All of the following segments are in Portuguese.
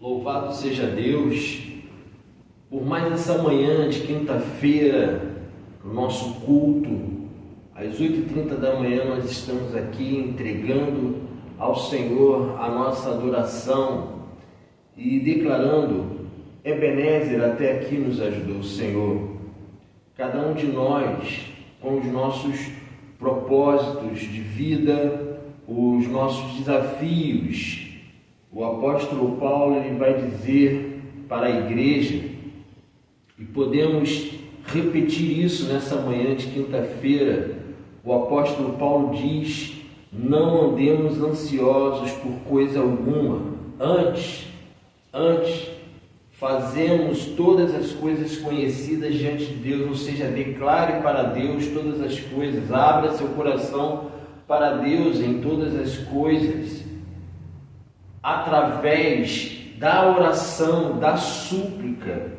Louvado seja Deus por mais essa manhã de quinta-feira, no nosso culto. Às 8h30 da manhã nós estamos aqui entregando ao Senhor a nossa adoração e declarando: Ebenezer, até aqui nos ajudou o Senhor. Cada um de nós, com os nossos propósitos de vida, os nossos desafios. O apóstolo Paulo ele vai dizer para a igreja, e podemos repetir isso nessa manhã de quinta-feira. O apóstolo Paulo diz: não andemos ansiosos por coisa alguma, antes fazemos todas as coisas conhecidas diante de Deus, ou seja, declare para Deus todas as coisas, abra seu coração para Deus em todas as coisas, através da oração, da súplica,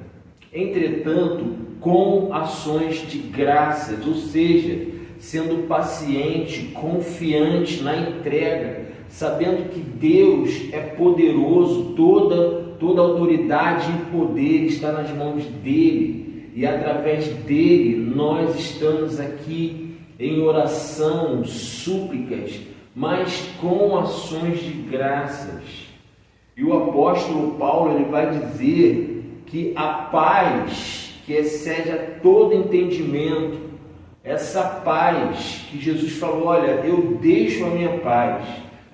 entretanto, com ações de graças, ou seja, sendo paciente, confiante na entrega, sabendo que Deus é poderoso, toda autoridade e poder está nas mãos dele, e através dele nós estamos aqui em oração, súplicas, mas com ações de graças. E o apóstolo Paulo ele vai dizer que a paz que excede a todo entendimento, essa paz que Jesus falou: olha, eu deixo a minha paz,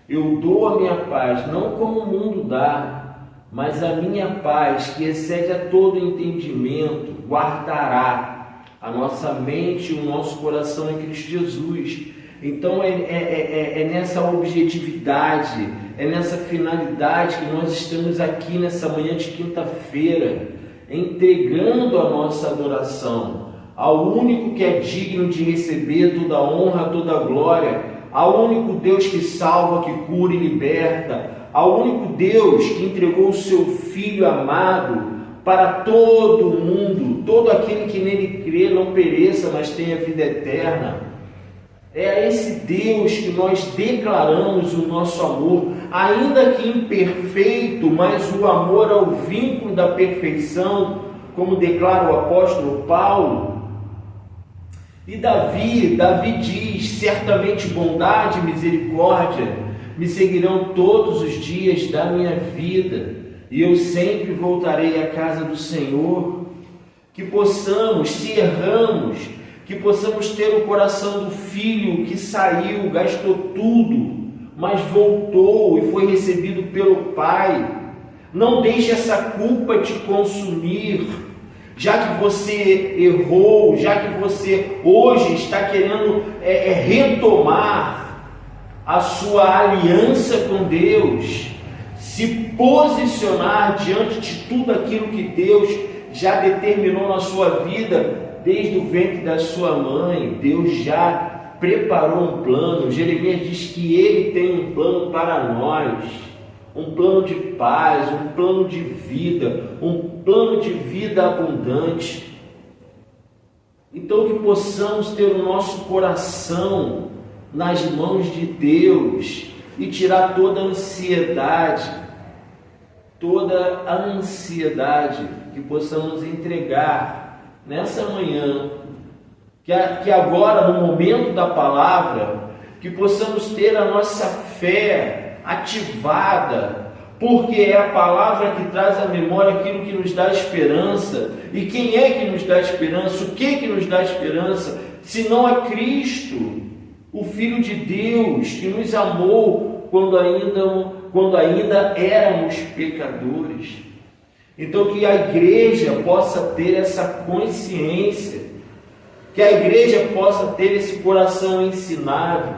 eu dou a minha paz, não como o mundo dá, mas a minha paz que excede a todo entendimento guardará a nossa mente e o nosso coração em Cristo Jesus. Então é nessa objetividade, é nessa finalidade que nós estamos aqui nessa manhã de quinta-feira, entregando a nossa adoração ao único que é digno de receber toda a honra, toda a glória, ao único Deus que salva, que cura e liberta, ao único Deus que entregou o seu Filho amado para todo mundo, todo aquele que nele crê não pereça, mas tenha vida eterna. É a esse Deus que nós declaramos o nosso amor, ainda que imperfeito, mas o amor ao vínculo da perfeição, como declara o apóstolo Paulo. E Davi diz: certamente bondade e misericórdia me seguirão todos os dias da minha vida, e eu sempre voltarei à casa do Senhor. Que possamos, se erramos, que possamos ter o coração do filho que saiu, gastou tudo, mas voltou e foi recebido pelo Pai. Não deixe essa culpa te consumir, já que você errou, já que você hoje está querendo retomar a sua aliança com Deus, se posicionar diante de tudo aquilo que Deus já determinou na sua vida, desde o ventre da sua mãe. Deus já preparou um plano. Jeremias diz que Ele tem um plano para nós, um plano de paz, um plano de vida, um plano de vida abundante. Então que possamos ter o nosso coração nas mãos de Deus e tirar toda a ansiedade, que possamos entregar nessa manhã, que agora no momento da palavra, que possamos ter a nossa fé ativada, porque é a palavra que traz à memória aquilo que nos dá esperança. E quem é que nos dá esperança? O que nos dá esperança? Se não é Cristo, o Filho de Deus, que nos amou quando ainda éramos pecadores. Então que a igreja possa ter essa consciência, que a igreja possa ter esse coração ensinável.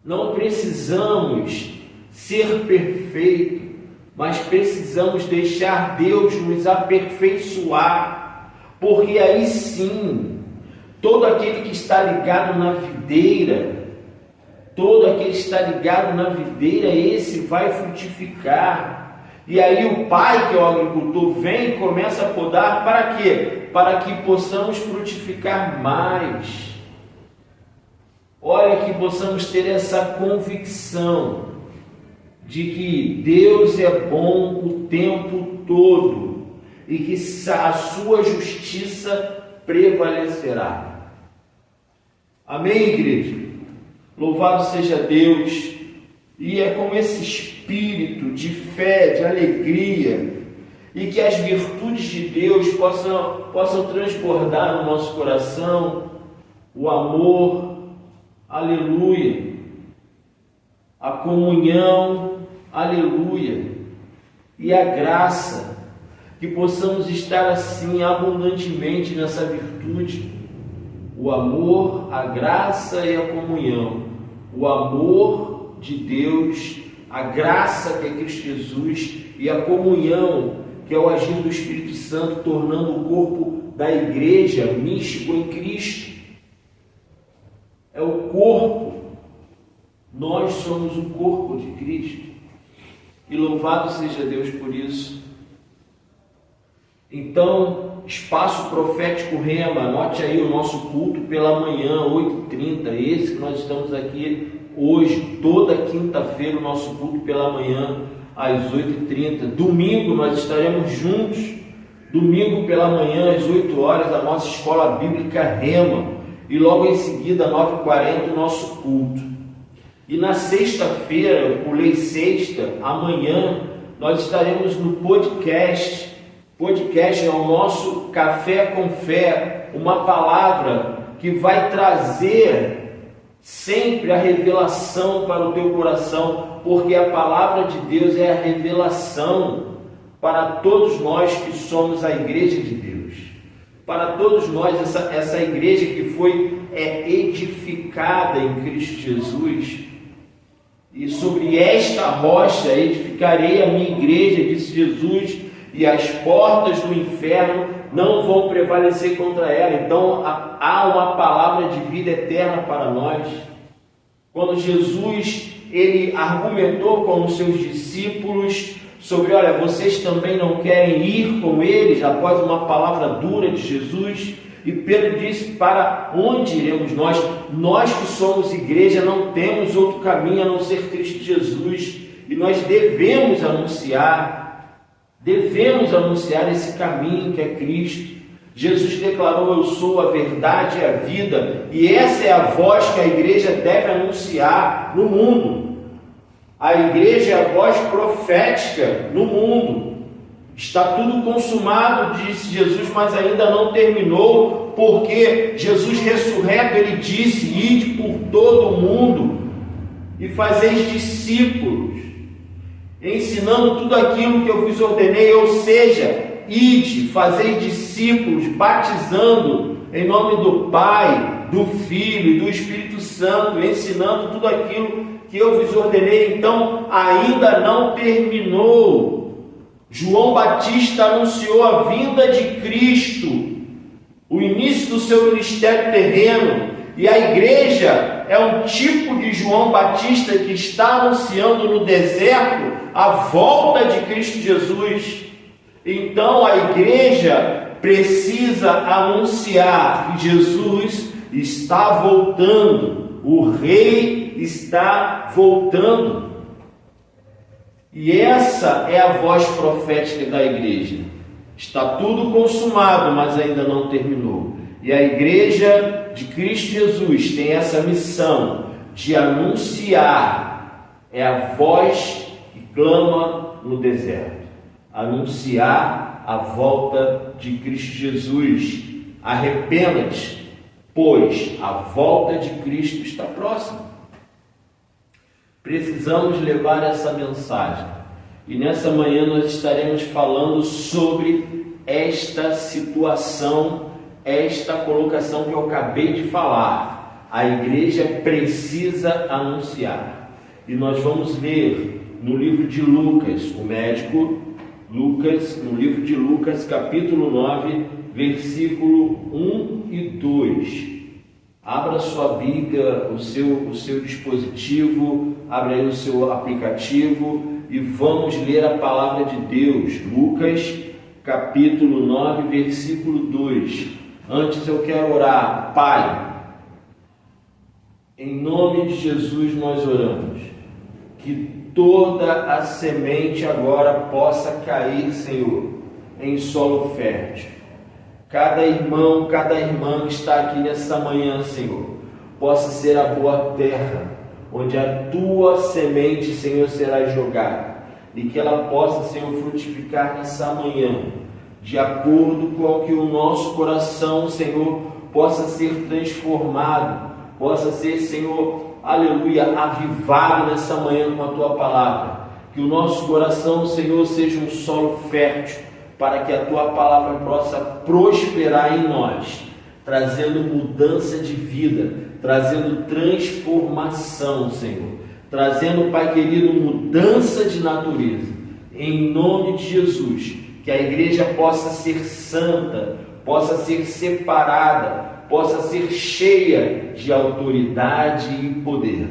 Não precisamos ser perfeitos, mas precisamos deixar Deus nos aperfeiçoar, porque aí sim, todo aquele que está ligado na videira, esse vai frutificar. E aí o pai, que é o agricultor, vem e começa a podar. Para quê? Para que possamos frutificar mais. Olha, que possamos ter essa convicção de que Deus é bom o tempo todo e que a sua justiça prevalecerá. Amém, igreja? Louvado seja Deus. E é com esse espírito de fé, de alegria, e que as virtudes de Deus possam transbordar no nosso coração, o amor, aleluia, a comunhão, aleluia, e a graça, que possamos estar assim abundantemente nessa virtude, o amor, a graça e a comunhão, o amor de Deus, a graça que é Cristo Jesus e a comunhão que é o agir do Espírito Santo, tornando o corpo da igreja místico em Cristo. É o corpo. Nós somos o corpo de Cristo. E louvado seja Deus por isso. Então, espaço profético Rema, anote aí o nosso culto pela manhã, 8h30, esse que nós estamos aqui hoje, toda quinta-feira, o nosso culto pela manhã, às 8h30. Domingo nós estaremos juntos, domingo pela manhã, às 8 horas, a nossa escola bíblica Rema, e logo em seguida, 9h40, o nosso culto. E na sexta-feira, eu pulei sexta, amanhã, nós estaremos no podcast. Podcast é o nosso Café com Fé, uma palavra que vai trazer sempre a revelação para o teu coração, porque a palavra de Deus é a revelação para todos nós que somos a igreja de Deus, para todos nós, essa igreja que foi edificada em Cristo Jesus. E sobre esta rocha edificarei a minha igreja, disse Jesus, e as portas do inferno não vão prevalecer contra ela. Então há uma palavra de vida eterna para nós. Quando Jesus ele argumentou com os seus discípulos sobre, olha, vocês também não querem ir com eles, após uma palavra dura de Jesus, e Pedro disse, para onde iremos nós? Nós que somos igreja não temos outro caminho a não ser Cristo Jesus, e nós devemos anunciar esse caminho que é Cristo. Jesus declarou, eu sou a verdade e a vida, e essa é a voz que a igreja deve anunciar no mundo. A igreja é a voz profética no mundo. Está tudo consumado, disse Jesus, mas ainda não terminou, porque Jesus ressurreto, ele disse, ide por todo o mundo e fazeis discípulos, ensinando tudo aquilo que eu vos ordenei, ou seja, ide, fazei discípulos, batizando em nome do Pai, do Filho e do Espírito Santo, ensinando tudo aquilo que eu vos ordenei. Então, ainda não terminou. João Batista anunciou a vinda de Cristo, o início do seu ministério terreno, e a igreja é um tipo de João Batista que está anunciando no deserto a volta de Cristo Jesus. Então a igreja precisa anunciar que Jesus está voltando, o Rei está voltando. E essa é a voz profética da igreja. Está tudo consumado, mas ainda não terminou. E a igreja de Cristo Jesus tem essa missão de anunciar, é a voz que clama no deserto. Anunciar a volta de Cristo Jesus. Arrependa-te, pois a volta de Cristo está próxima. Precisamos levar essa mensagem. E nessa manhã nós estaremos falando sobre esta situação, esta colocação que eu acabei de falar. A igreja precisa anunciar. E nós vamos ler no livro de Lucas, o médico Lucas, no livro de Lucas, capítulo 9, versículo 1 e 2. Abra sua Bíblia, o seu dispositivo, abra aí o seu aplicativo e vamos ler a palavra de Deus. Lucas, capítulo 9, versículo 2. Antes eu quero orar. Pai, em nome de Jesus nós oramos, que toda a semente agora possa cair, Senhor, em solo fértil. Cada irmão, cada irmã que está aqui nessa manhã, Senhor, possa ser a boa terra, onde a tua semente, Senhor, será jogada, e que ela possa, Senhor, frutificar nessa manhã, de acordo com o que o nosso coração, Senhor, possa ser transformado, possa ser, Senhor, aleluia, avivado nessa manhã com a tua palavra. Que o nosso coração, Senhor, seja um solo fértil, para que a tua palavra possa prosperar em nós, trazendo mudança de vida, trazendo transformação, Senhor, trazendo, Pai querido, mudança de natureza. Em nome de Jesus, que a igreja possa ser santa, possa ser separada, possa ser cheia de autoridade e poder,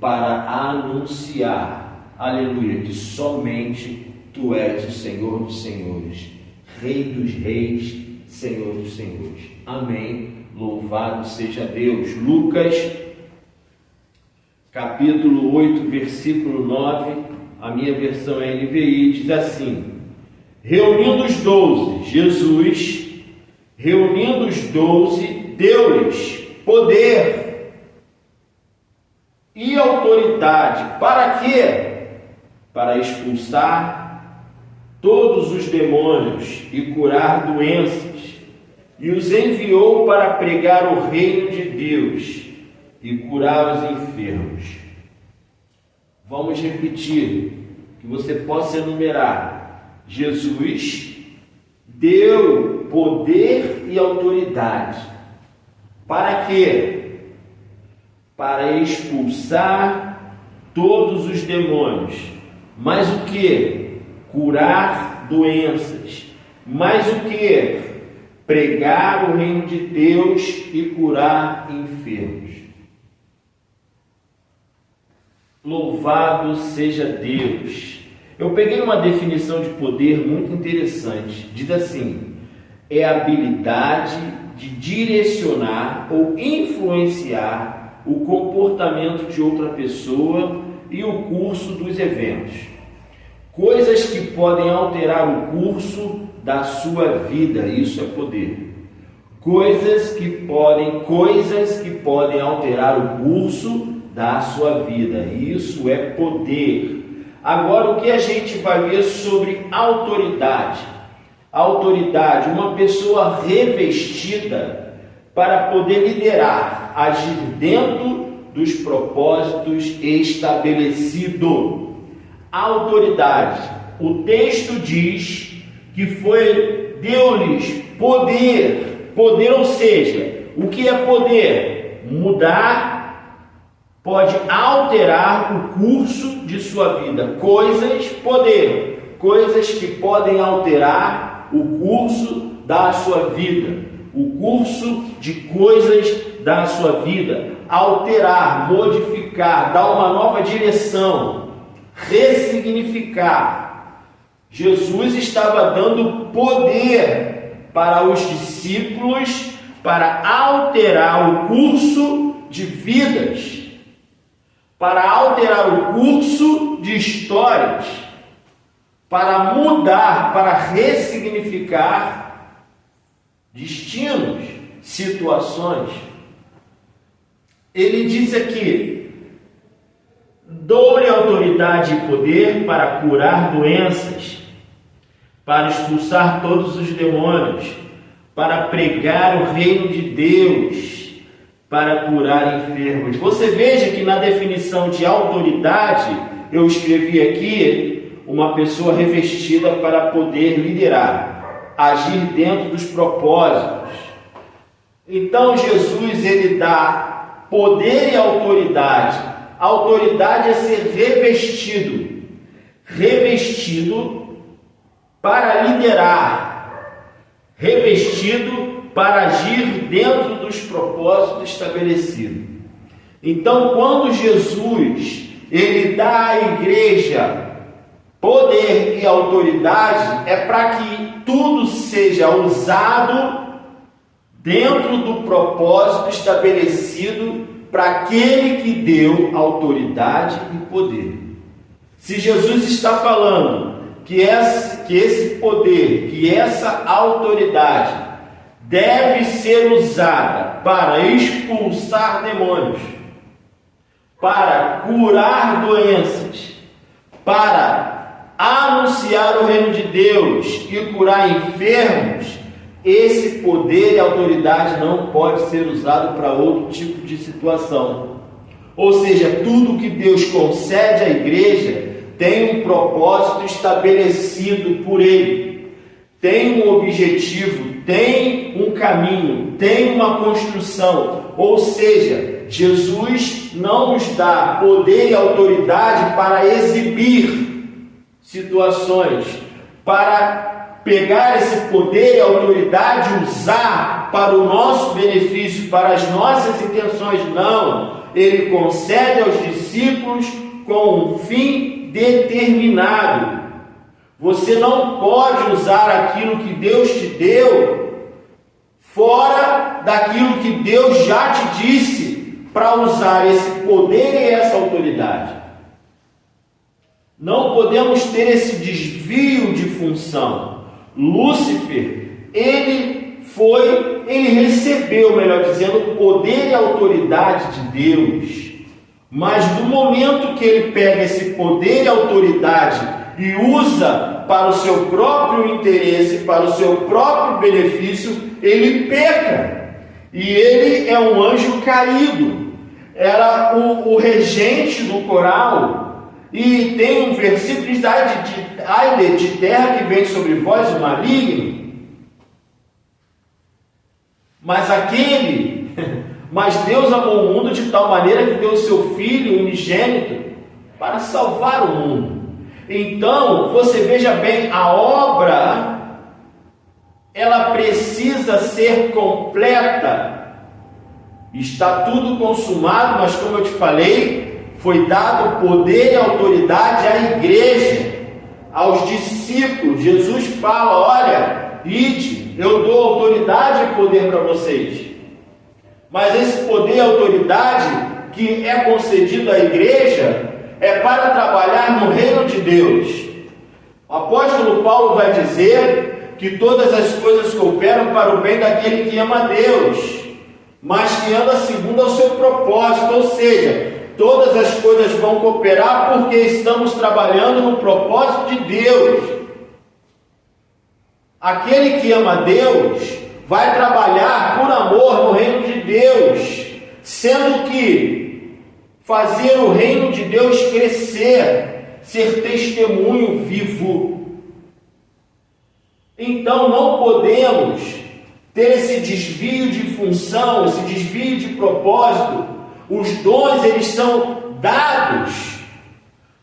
para anunciar, aleluia, que somente Tu és o Senhor dos senhores, Rei dos reis, Senhor dos senhores. Amém. Louvado seja Deus. Lucas, capítulo 8, versículo 9, a minha versão é NVI, diz assim: reunindo os 12, Jesus, reunindo os 12, deu-lhes poder e autoridade. Para quê? Para expulsar todos os demônios e curar doenças, e os enviou para pregar o reino de Deus e curar os enfermos. Vamos repetir, que você possa enumerar. Jesus deu poder e autoridade. Para quê? Para expulsar todos os demônios. Mas o que? Curar doenças. Mas o que? Pregar o reino de Deus e curar enfermos. Louvado seja Deus. Eu peguei uma definição de poder muito interessante. Diz assim: é a habilidade de direcionar ou influenciar o comportamento de outra pessoa e o curso dos eventos. Coisas que podem alterar o curso da sua vida, isso é poder. Coisas que podem alterar o curso da sua vida, isso é poder. Agora, o que a gente vai ver sobre autoridade? Autoridade, uma pessoa revestida para poder liderar, agir dentro dos propósitos estabelecidos. Autoridade, o texto diz que deu-lhes poder, ou seja, o que é poder? Mudar, pode alterar o curso de sua vida. Coisas que podem alterar o curso da sua vida, o curso de coisas da sua vida, alterar, modificar, dar uma nova direção, ressignificar. Jesus estava dando poder para os discípulos para alterar o curso de vidas, para alterar o curso de histórias, para mudar, para ressignificar destinos, situações. Ele diz aqui: dou-lhe autoridade e poder para curar doenças, para expulsar todos os demônios, para pregar o reino de Deus, para curar enfermos. Você veja que na definição de autoridade, eu escrevi aqui uma pessoa revestida para poder liderar, agir dentro dos propósitos. Então Jesus, ele dá poder e autoridade. A autoridade é ser revestido para liderar, revestido para agir dentro dos propósitos estabelecidos. Então, quando Jesus ele dá à igreja poder e autoridade, é para que tudo seja usado dentro do propósito estabelecido para aquele que deu autoridade e poder. Se Jesus está falando que esse poder, que essa autoridade deve ser usada para expulsar demônios, para curar doenças, para anunciar o reino de Deus e curar enfermos, esse poder e autoridade não pode ser usado para outro tipo de situação. Ou seja, tudo que Deus concede à igreja tem um propósito estabelecido por Ele, tem um objetivo, tem um caminho, tem uma construção. Ou seja, Jesus não nos dá poder e autoridade para exibir situações, para pegar esse poder e autoridade e usar para o nosso benefício, para as nossas intenções. Não, Ele concede aos discípulos com um fim determinado. Você não pode usar aquilo que Deus te deu fora daquilo que Deus já te disse para usar esse poder e essa autoridade. Não podemos ter esse desvio de função. Lúcifer, ele recebeu, melhor dizendo, o poder e a autoridade de Deus. Mas no momento que ele pega esse poder e autoridade e usa para o seu próprio interesse, para o seu próprio benefício, ele peca. E ele é um anjo caído. Era o regente do coral. E tem um versículo que diz: ai de terra que vem sobre vós o maligno. Mas Deus amou o mundo de tal maneira que deu o seu Filho unigênito para salvar o mundo. Então, você veja bem, a obra, ela precisa ser completa. Está tudo consumado, mas como eu te falei, foi dado poder e autoridade à igreja, aos discípulos. Jesus fala: olha, ide, eu dou autoridade e poder para vocês. Mas esse poder e autoridade que é concedido à igreja é para trabalhar no reino de Deus. O apóstolo Paulo vai dizer que todas as coisas cooperam para o bem daquele que ama a Deus, mas que anda segundo ao seu propósito. Ou seja, todas as coisas vão cooperar porque estamos trabalhando no propósito de Deus. Aquele que ama a Deus vai trabalhar por amor no reino de Deus, sendo que fazer o reino de Deus crescer, ser testemunho vivo. Então não podemos ter esse desvio de função, esse desvio de propósito. Os dons, eles são dados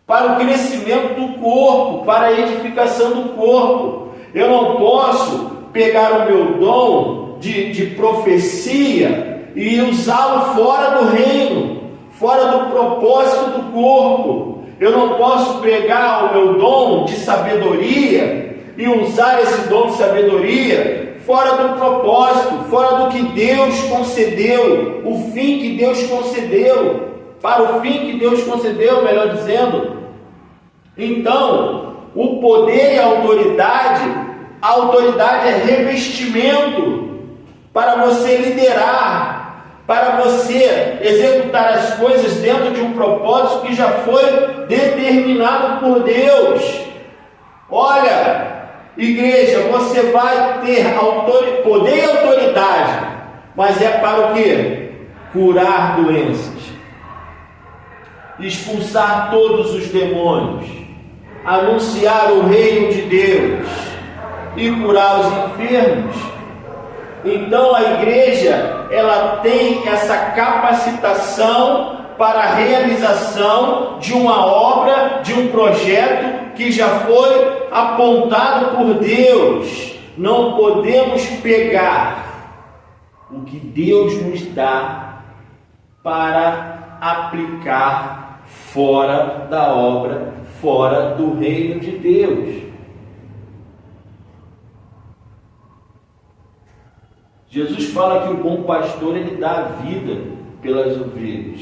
para o crescimento do corpo, para a edificação do corpo. Eu não posso pegar o meu dom de profecia e usá-lo fora do reino, fora do propósito do corpo. Eu não posso pegar o meu dom de sabedoria e usar esse dom de sabedoria fora do propósito, fora do que Deus concedeu, o fim que Deus concedeu, para o fim que Deus concedeu, melhor dizendo. Então, o poder e a autoridade é revestimento para você liderar, para você executar as coisas dentro de um propósito que já foi determinado por Deus. Olha, igreja, você vai ter poder e autoridade, mas é para o quê? Curar doenças, expulsar todos os demônios, anunciar o reino de Deus e curar os enfermos. Então a igreja, ela tem essa capacitação para a realização de uma obra, de um projeto que já foi apontado por Deus. Não podemos pegar o que Deus nos dá para aplicar fora da obra, fora do reino de Deus. Jesus fala que o bom pastor, ele dá a vida pelas ovelhas.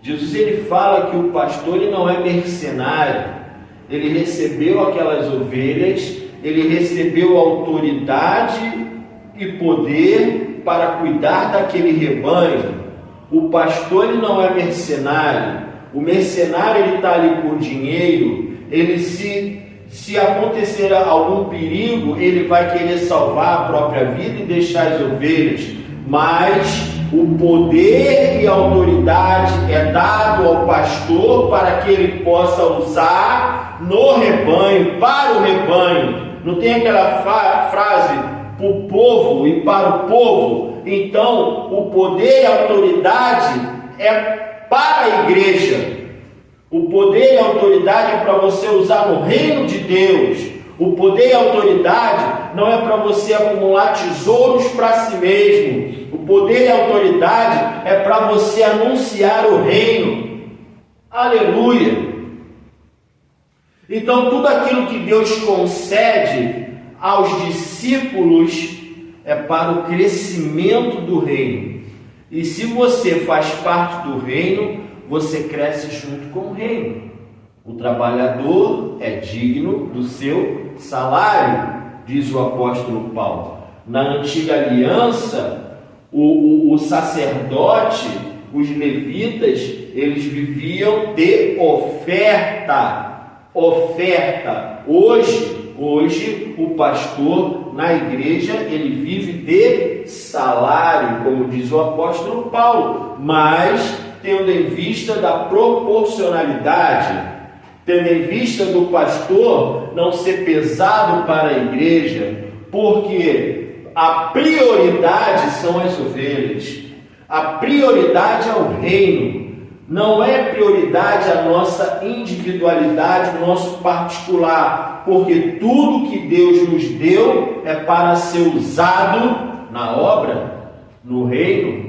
Jesus ele fala que o pastor ele não é mercenário, ele recebeu aquelas ovelhas, ele recebeu autoridade e poder para cuidar daquele rebanho. O pastor ele não é mercenário, o mercenário ele está ali por dinheiro, ele se acontecer algum perigo, ele vai querer salvar a própria vida e deixar as ovelhas, mas o poder e a autoridade é dado ao pastor para que ele possa usar no rebanho, para o rebanho. Não tem aquela frase, para o povo e para o povo? Então, o poder e a autoridade é para a igreja. O poder e a autoridade é para você usar no reino de Deus. O poder e a autoridade não é para você acumular tesouros para si mesmo. O poder e a autoridade é para você anunciar o reino. Aleluia! Então, tudo aquilo que Deus concede aos discípulos é para o crescimento do reino. E se você faz parte do reino, você cresce junto com o reino. O trabalhador é digno do seu salário, diz o apóstolo Paulo. Na antiga aliança, o sacerdote, os levitas, eles viviam de oferta. Hoje o pastor na igreja, ele vive de salário, como diz o apóstolo Paulo, mas tendo em vista da proporcionalidade, tendo em vista do pastor não ser pesado para a igreja, porque a prioridade são as ovelhas, a prioridade é o reino, não é prioridade a nossa individualidade, o nosso particular, porque tudo que Deus nos deu é para ser usado na obra, no reino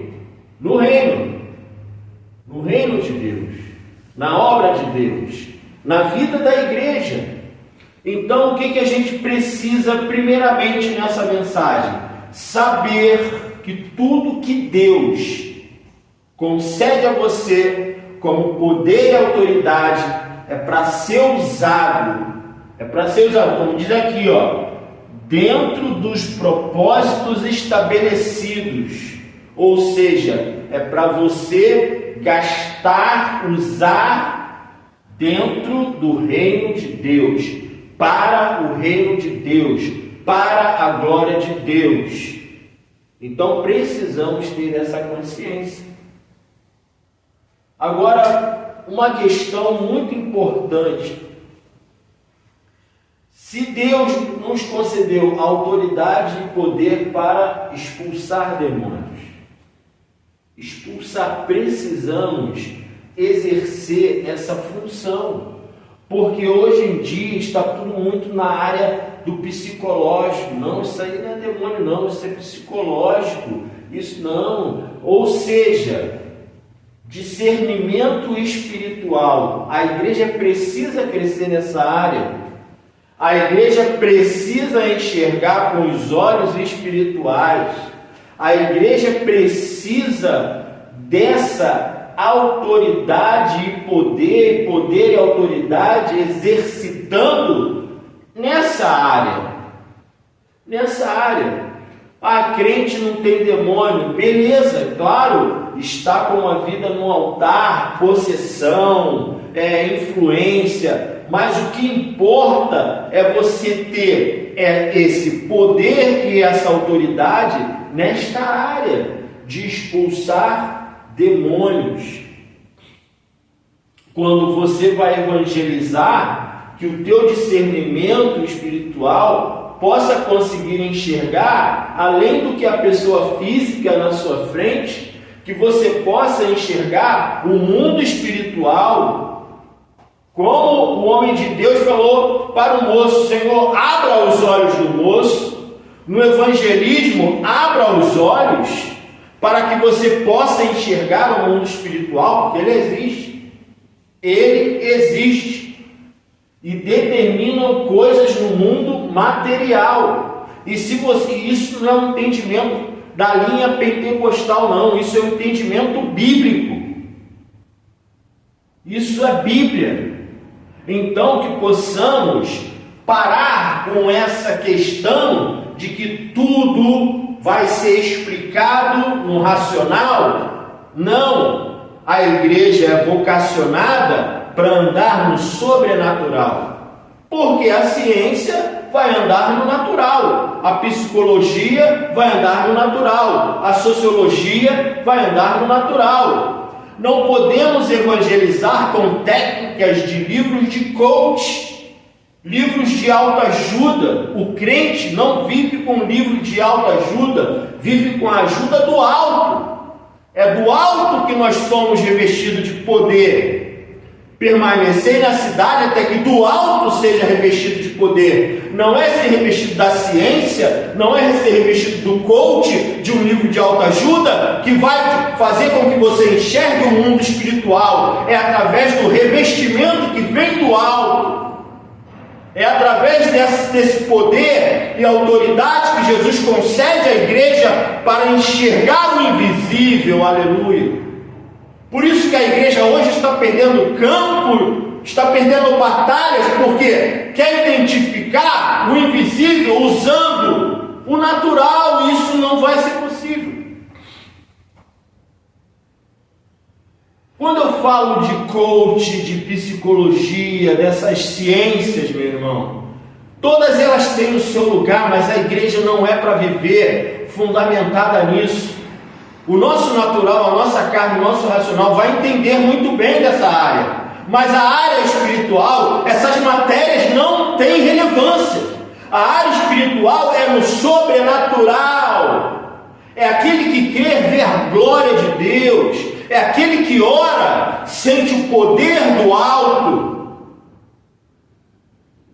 de Deus, na obra de Deus, na vida da igreja. Então, o que a gente precisa primeiramente nessa mensagem? Saber que tudo que Deus concede a você como poder e autoridade é para ser usado, como diz aqui, dentro dos propósitos estabelecidos, ou seja, é para você gastar, usar dentro do reino de Deus, para o reino de Deus, para a glória de Deus. Então precisamos ter essa consciência. Agora, uma questão muito importante. Se Deus nos concedeu autoridade e poder para expulsar demônios, precisamos exercer essa função, porque hoje em dia está tudo muito na área do psicológico. Não, isso aí não é demônio não, isso é psicológico, isso não, ou seja, discernimento espiritual. A igreja precisa crescer nessa área, a igreja precisa enxergar com os olhos espirituais, a igreja precisa dessa autoridade e poder e autoridade exercitando nessa área. A crente não tem demônio, beleza, claro, está com uma vida no altar, possessão, influência, mas o que importa é você ter esse poder e essa autoridade nesta área de expulsar demônios. Quando você vai evangelizar, que o teu discernimento espiritual possa conseguir enxergar, além do que a pessoa física na sua frente, que você possa enxergar o mundo espiritual, como o homem de Deus falou para o moço: Senhor, abra os olhos do moço. No evangelismo, abra os olhos para que você possa enxergar o mundo espiritual, porque ele existe e determina coisas no mundo material. E se você, isso não é um entendimento da linha pentecostal, não, isso é um entendimento bíblico. Isso é Bíblia. Então, que possamos parar com essa questão de que tudo vai ser explicado no racional. Não, a igreja é vocacionada para andar no sobrenatural, porque a ciência vai andar no natural, a psicologia vai andar no natural, a sociologia vai andar no natural. Não podemos evangelizar com técnicas de livros de coach, livros de autoajuda. O crente não vive com livro de autoajuda, vive com a ajuda do alto. É do alto que nós somos revestidos de poder. Permanecer na cidade até que do alto seja revestido de poder. Não é ser revestido da ciência, não é ser revestido do coach, de um livro de autoajuda, que vai fazer com que você enxergue o mundo espiritual. É através do revestimento que vem do alto. É através desse poder e autoridade que Jesus concede à igreja para enxergar o invisível. Aleluia. Por isso que a igreja hoje está perdendo campo, está perdendo batalhas, porque quer identificar o invisível usando o natural, e isso não vai ser possível. Quando eu falo de coach, de psicologia, dessas ciências, meu irmão, todas elas têm o seu lugar, mas a igreja não é para viver fundamentada nisso. O nosso natural, a nossa carne, o nosso racional vai entender muito bem dessa área, mas a área espiritual, essas matérias não têm relevância. A área espiritual é no sobrenatural, é aquele que crê ver a glória de Deus, é aquele que ora, sente o poder do alto.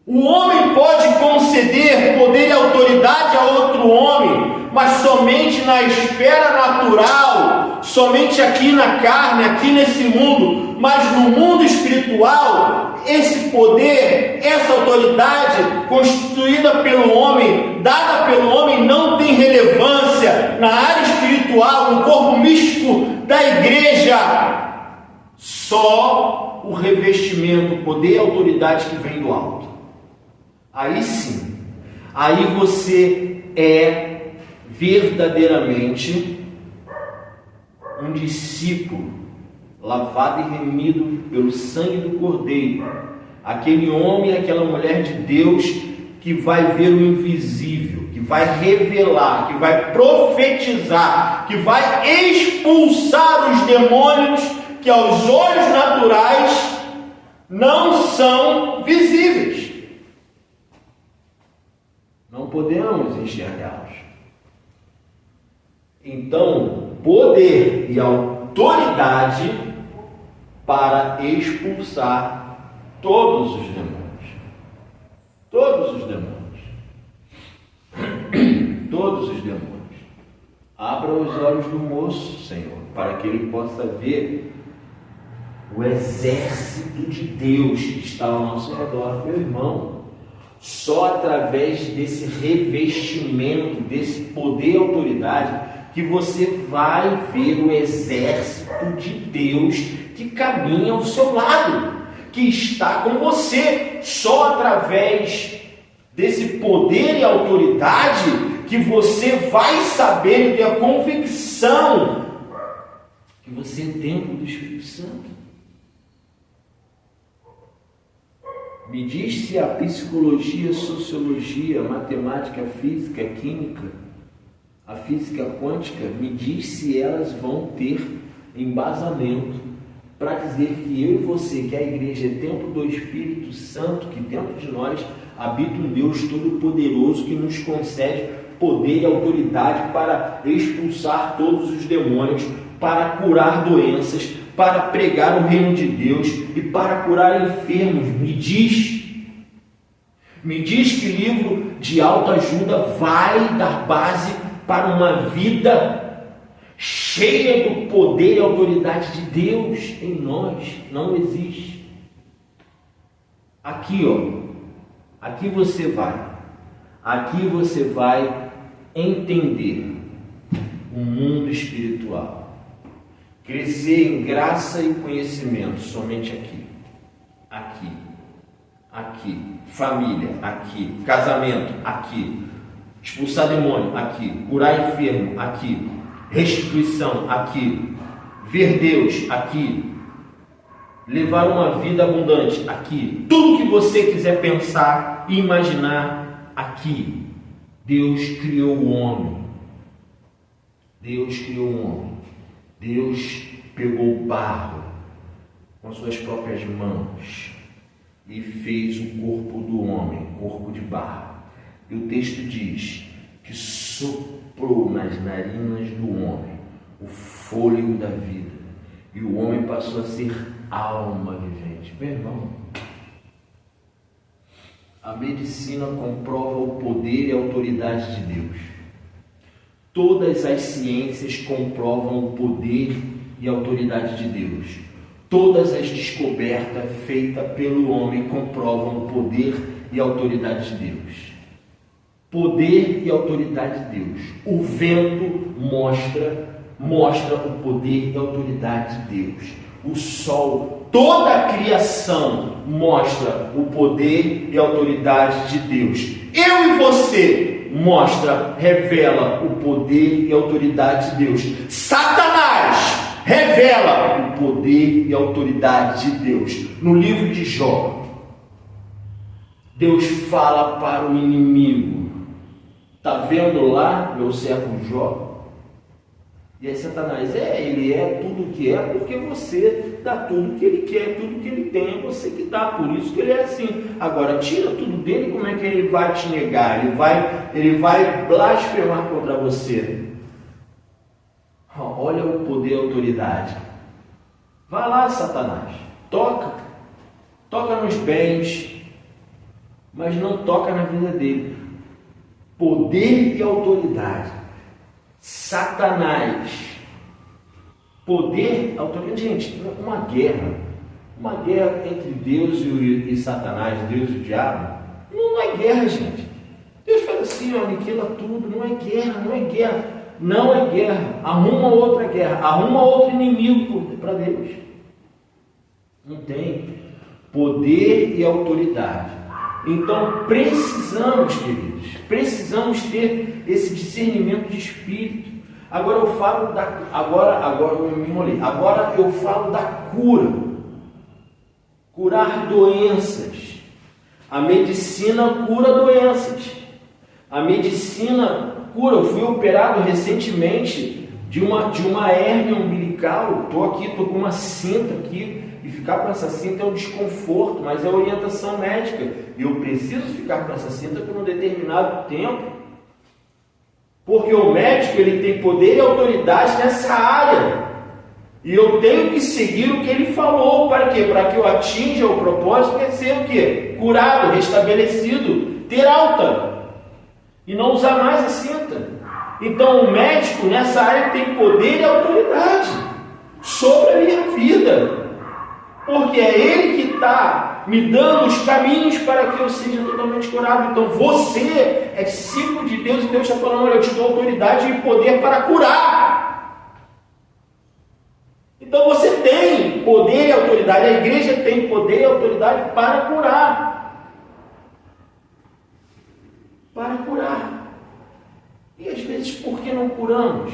O homem pode conceder poder e autoridade a outro homem, mas somente na esfera natural, somente aqui na carne, aqui nesse mundo. Mas no mundo espiritual, esse poder, essa autoridade constituída pelo homem, dada pelo homem, não tem relevância na área espiritual, no corpo místico da igreja. Só o revestimento, o poder e a autoridade que vem do alto. Aí sim, aí você é verdadeiramente um discípulo lavado e remido pelo sangue do Cordeiro, aquele homem e aquela mulher de Deus que vai ver o invisível, que vai revelar, que vai profetizar, que vai expulsar os demônios que aos olhos naturais não são visíveis. Não podemos enxergá-los. Então, poder e autoridade para expulsar todos os demônios. Todos os demônios. Todos os demônios. Abra os olhos do moço, Senhor, para que ele possa ver o exército de Deus que está ao nosso redor. Meu irmão, só através desse revestimento, desse poder e autoridade, que você vai ver o exército de Deus que caminha ao seu lado, que está com você. Só através desse poder e autoridade que você vai saber e ter a convicção que você é templo do Espírito Santo. Me diz se a psicologia, a sociologia, a matemática, a física, a química, a física quântica, me diz se elas vão ter embasamento para dizer que eu e você, que a igreja é templo do Espírito Santo, que dentro de nós habita um Deus Todo-Poderoso que nos concede poder e autoridade para expulsar todos os demônios, para curar doenças, para pregar o reino de Deus e para curar enfermos. Me diz que livro de autoajuda vai dar base para uma vida cheia do poder e autoridade de Deus em nós. Não existe. Aqui, aqui você vai entender o mundo espiritual. Crescer em graça e conhecimento, somente aqui. Aqui. Aqui. Família, aqui. Casamento, aqui. Expulsar demônio, aqui. Curar enfermo, aqui. Restituição, aqui. Ver Deus, aqui. Levar uma vida abundante, aqui. Tudo que você quiser pensar e imaginar, aqui. Deus criou o homem. Deus criou o homem. Deus pegou o barro com as suas próprias mãos e fez o corpo do homem, corpo de barro. E o texto diz que soprou nas narinas do homem o fôlego da vida. E o homem passou a ser alma vivente. Meu irmão, a medicina comprova o poder e a autoridade de Deus. Todas as ciências comprovam o poder e a autoridade de Deus. Todas as descobertas feitas pelo homem comprovam o poder e a autoridade de Deus. Poder e autoridade de Deus. O vento mostra o poder e a autoridade de Deus. O sol, toda a criação mostra o poder e a autoridade de Deus. Eu e você revela o poder e a autoridade de Deus. Satanás revela o poder e a autoridade de Deus. No livro de Jó, Deus fala para o inimigo: está vendo lá meu servo Jó? E aí Satanás, ele é tudo o que é, porque você dá tudo que ele quer, tudo que ele tem, é você que dá, por isso que ele é assim. Agora, tira tudo dele, como é que ele vai te negar? Ele vai blasfemar contra você. Olha o poder e a autoridade. Vai lá, Satanás, toca nos bens, mas não toca na vida dele. Poder e autoridade. Satanás, poder, autoridade. Gente, uma guerra entre Deus e Satanás, Deus e o diabo, não é guerra, gente. Deus faz assim, aniquila tudo, não é guerra, arruma outra guerra, arruma outro inimigo para Deus. Não tem poder e autoridade. Então precisamos, queridos, ter esse discernimento de espírito. Agora eu falo da cura. Curar doenças. A medicina cura doenças. A medicina cura. Eu fui operado recentemente de uma hérnia umbilical. Estou com uma cinta aqui. E ficar com essa cinta é um desconforto, mas é orientação médica. E eu preciso ficar com essa cinta por um determinado tempo. Porque o médico ele tem poder e autoridade nessa área. E eu tenho que seguir o que ele falou. Para quê? Para que eu atinja o propósito, que é ser o quê? Curado, restabelecido, ter alta. E não usar mais a cinta. Então o médico nessa área tem poder e autoridade sobre a minha vida. Porque é Ele que está me dando os caminhos para que eu seja totalmente curado. Então você é discípulo de Deus e Deus está falando: olha, eu te dou autoridade e poder para curar. Então você tem poder e autoridade, a igreja tem poder e autoridade para curar. Para curar. E às vezes, por que não curamos?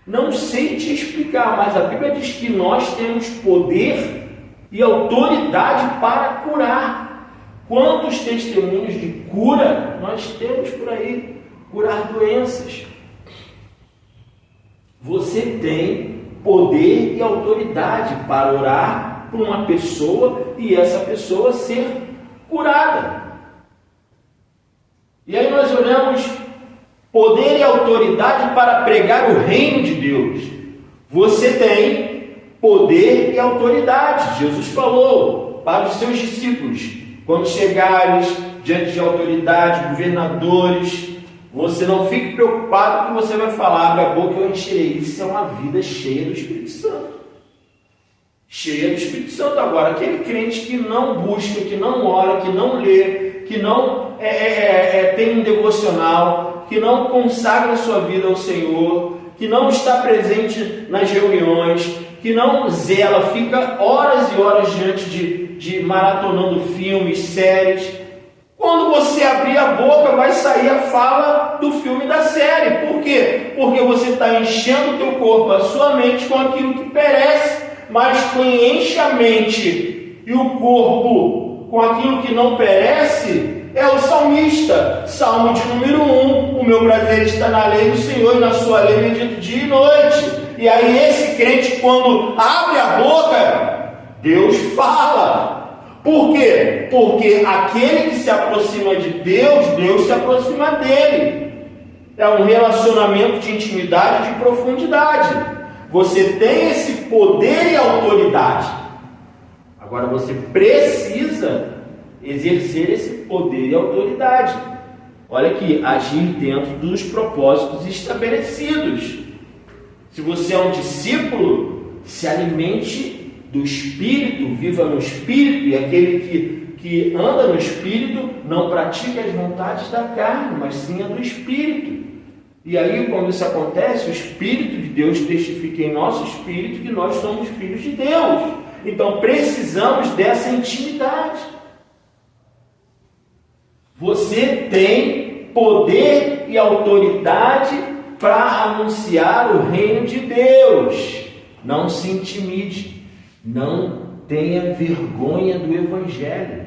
Não sei te explicar, mas a Bíblia diz que nós temos poder e autoridade para curar. Quantos testemunhos de cura nós temos por aí? Curar doenças. Você tem poder e autoridade para orar por uma pessoa e essa pessoa ser curada. E aí nós olhamos poder e autoridade para pregar o reino de Deus. Você tem poder e autoridade. Jesus falou para os seus discípulos: quando chegares diante de autoridade, governadores, você não fique preocupado com o que você vai falar, abre a boca e eu encherei. Isso é uma vida cheia do Espírito Santo. Cheia do Espírito Santo. Agora, aquele crente que não busca, que não ora, que não lê, que não tem um devocional, que não consagra a sua vida ao Senhor, que não está presente nas reuniões, que não zela, fica horas e horas diante de maratonando filmes, séries. Quando você abrir a boca, vai sair a fala do filme e da série. Por quê? Porque você está enchendo o teu corpo, a sua mente com aquilo que perece, mas quem enche a mente e o corpo com aquilo que não perece é o salmista. Salmo de número 1, o meu prazer está na lei do Senhor e na sua lei medito dia e noite. E aí esse crente, quando abre a boca, Deus fala. Por quê? Porque aquele que se aproxima de Deus, Deus se aproxima dele. É um relacionamento de intimidade e de profundidade. Você tem esse poder e autoridade. Agora você precisa exercer esse poder e autoridade. Olha aqui, agir dentro dos propósitos estabelecidos. Se você é um discípulo, se alimente do Espírito, viva no Espírito, e aquele que anda no Espírito não pratica as vontades da carne, mas sim a do Espírito. E aí, quando isso acontece, o Espírito de Deus testifica em nosso espírito que nós somos filhos de Deus. Então, precisamos dessa intimidade. Você tem poder e autoridade para anunciar o reino de Deus. Não se intimide. Não tenha vergonha do Evangelho.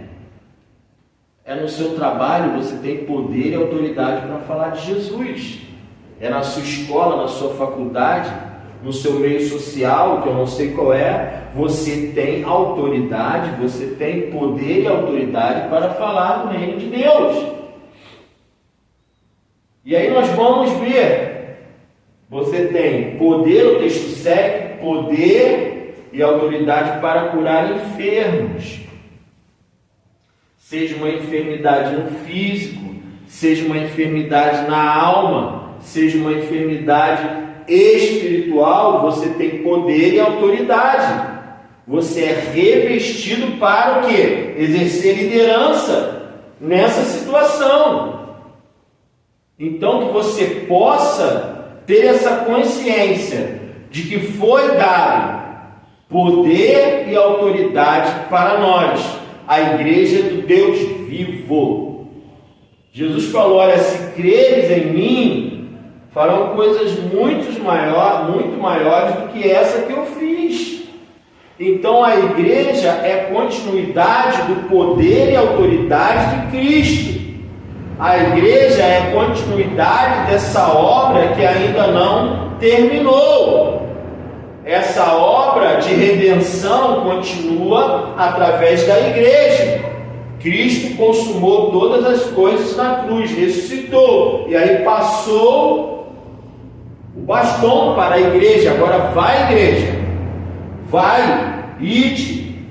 É no seu trabalho, você tem poder e autoridade para falar de Jesus. É na sua escola, na sua faculdade, no seu meio social, que eu não sei qual é, você tem autoridade, você tem poder e autoridade para falar do reino de Deus. E aí nós vamos ver, você tem poder, o texto segue, poder e autoridade para curar enfermos. Seja uma enfermidade no físico, seja uma enfermidade na alma, seja uma enfermidade espiritual, você tem poder e autoridade. Você é revestido para o quê? Exercer liderança nessa situação. Então que você possa ter essa consciência de que foi dado poder e autoridade para nós, a igreja do Deus vivo. Jesus falou, olha, se creres em mim, farão coisas muito maiores do que essa que eu fiz. Então a igreja é continuidade do poder e autoridade de Cristo. A igreja é continuidade dessa obra que ainda não terminou. Essa obra de redenção continua através da igreja. Cristo consumou todas as coisas na cruz, ressuscitou, e aí passou o bastão para a igreja. Agora vai, igreja, vai, ide,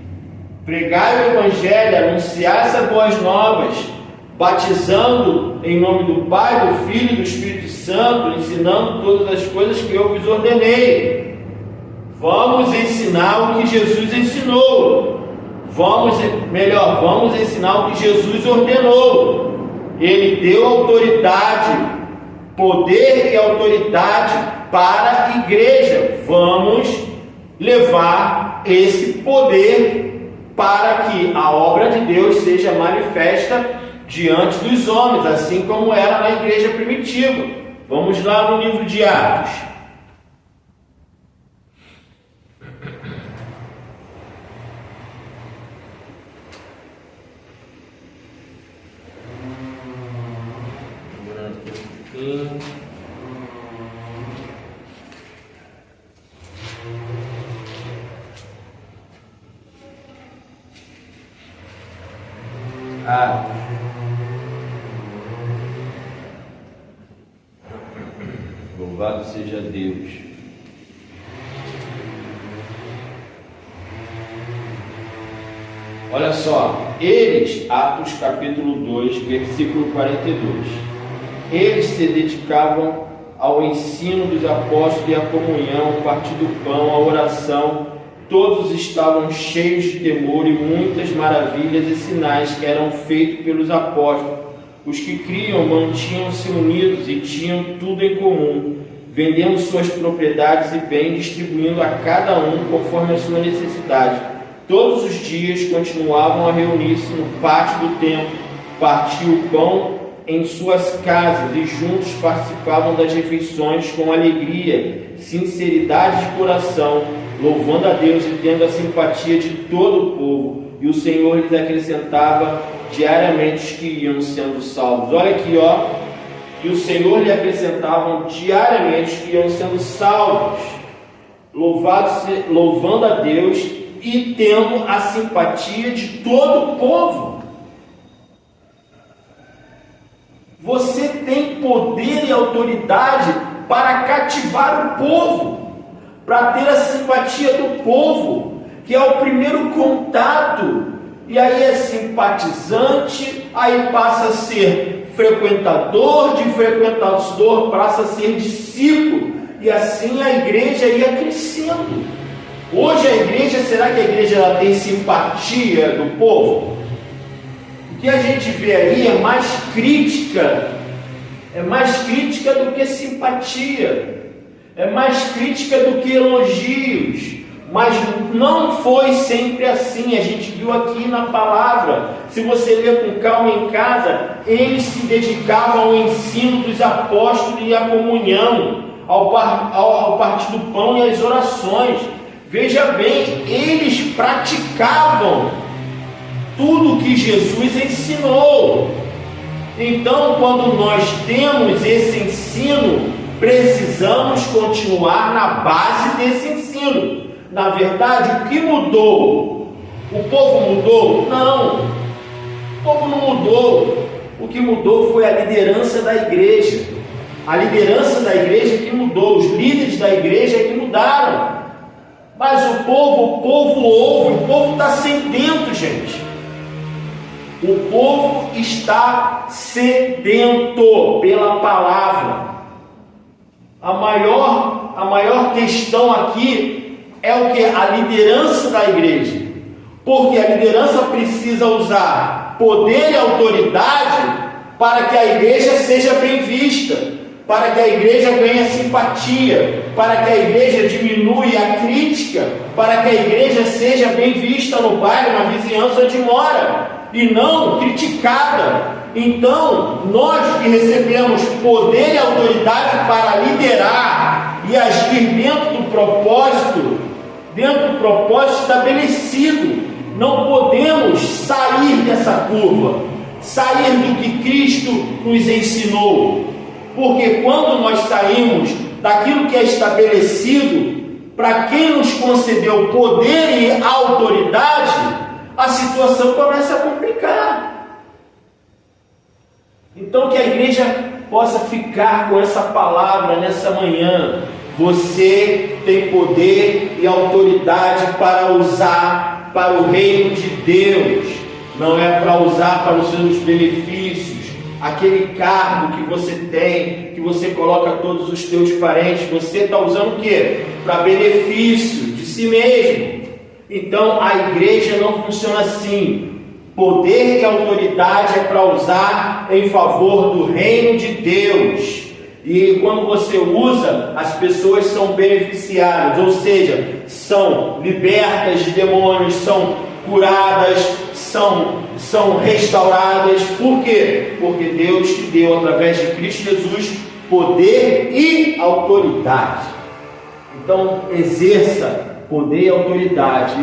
pregai o Evangelho, anunciar essas boas novas, batizando em nome do Pai, do Filho e do Espírito Santo, ensinando todas as coisas que eu vos ordenei. Vamos ensinar o que Jesus ensinou. Vamos ensinar o que Jesus ordenou. Ele deu autoridade, poder e autoridade para a igreja. Vamos levar esse poder para que a obra de Deus seja manifesta diante dos homens, assim como era na igreja primitiva. Vamos lá no livro de Atos. Louvado seja Deus. Olha só, eles, Atos capítulo 2, versículo 42, eles se dedicavam ao ensino dos apóstolos e à comunhão, ao partir do pão, à oração. Todos estavam cheios de temor e muitas maravilhas e sinais eram feitos pelos apóstolos. Os que criam mantinham-se unidos e tinham tudo em comum. vendendo suas propriedades e bens, distribuindo a cada um conforme a sua necessidade. Todos os dias continuavam a reunir-se no pátio do templo, partiam o pão em suas casas e juntos participavam das refeições com alegria, sinceridade de coração, louvando a Deus e tendo a simpatia de todo o povo. E o Senhor lhes acrescentava diariamente os que iam sendo salvos. Olha aqui, ó. E o Senhor lhe acrescentavam diariamente os que iam sendo salvos, louvando a Deus e tendo a simpatia de todo o povo. Você tem poder e autoridade para cativar o povo, para ter a simpatia do povo, que é o primeiro contato. E aí é simpatizante, aí passa a ser frequentador, de frequentador passa a ser discípulo, e assim a igreja ia crescendo. Hoje a igreja, será que a igreja ela tem simpatia do povo? O que a gente vê aí é mais crítica do que simpatia, é mais crítica do que elogios, mas não foi sempre assim. A gente viu aqui na palavra, se você ler com calma em casa, eles se dedicavam ao ensino dos apóstolos e à comunhão, ao partir do pão e às orações. Veja bem, eles praticavam tudo que Jesus ensinou. Então, quando nós temos esse ensino, precisamos continuar na base desse ensino. Na verdade, o que mudou? O povo mudou? Não, o povo não mudou. O que mudou foi a liderança da igreja. A liderança da igreja que mudou, os líderes da igreja que mudaram. Mas o povo ouve, o povo está sedento, gente. O povo está sedento pela palavra. A maior questão aqui é o que? A liderança da igreja. Porque a liderança precisa usar poder e autoridade para que a igreja seja bem vista, para que a igreja ganhe simpatia, para que a igreja diminua a crítica, para que a igreja seja bem vista no bairro, na vizinhança onde mora, e não criticada. Então, nós que recebemos poder e autoridade para liderar e agir dentro do propósito estabelecido, não podemos sair dessa curva, sair do que Cristo nos ensinou. Porque quando nós saímos daquilo que é estabelecido, para quem nos concedeu poder e autoridade, a situação começa a complicar. Então que a igreja possa ficar com essa palavra nessa manhã. Você tem poder e autoridade para usar para o reino de Deus. Não é para usar para os seus benefícios. Aquele cargo que você tem, que você coloca todos os teus parentes, você está usando o quê? Para benefício de si mesmo. Então a igreja não funciona assim. Poder e autoridade é para usar em favor do reino de Deus. E quando você usa, as pessoas são beneficiadas, ou seja, são libertas de demônios, são curadas, são restauradas. Por quê? Porque Deus te deu, através de Cristo Jesus, poder e autoridade. Então, exerça poder e autoridade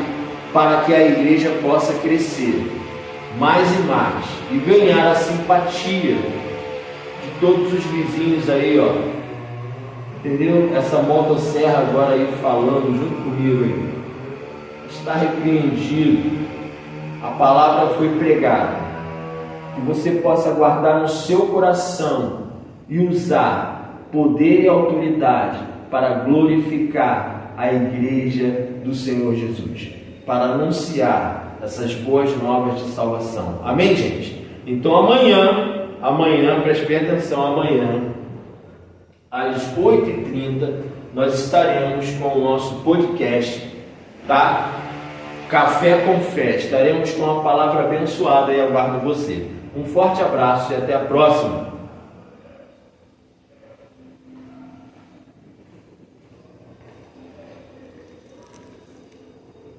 para que a igreja possa crescer mais e mais e ganhar a simpatia de todos os vizinhos aí, ó. Entendeu? Essa motosserra agora aí falando junto comigo aí. Está repreendido. A palavra foi pregada. Que você possa guardar no seu coração e usar poder e autoridade para glorificar a igreja do Senhor Jesus, para anunciar essas boas novas de salvação. Amém, gente? Então amanhã, preste bem atenção, amanhã, às 8h30, nós estaremos com o nosso podcast, tá? Café com Fé. Estaremos com uma palavra abençoada e aguardo você. Um forte abraço e até a próxima.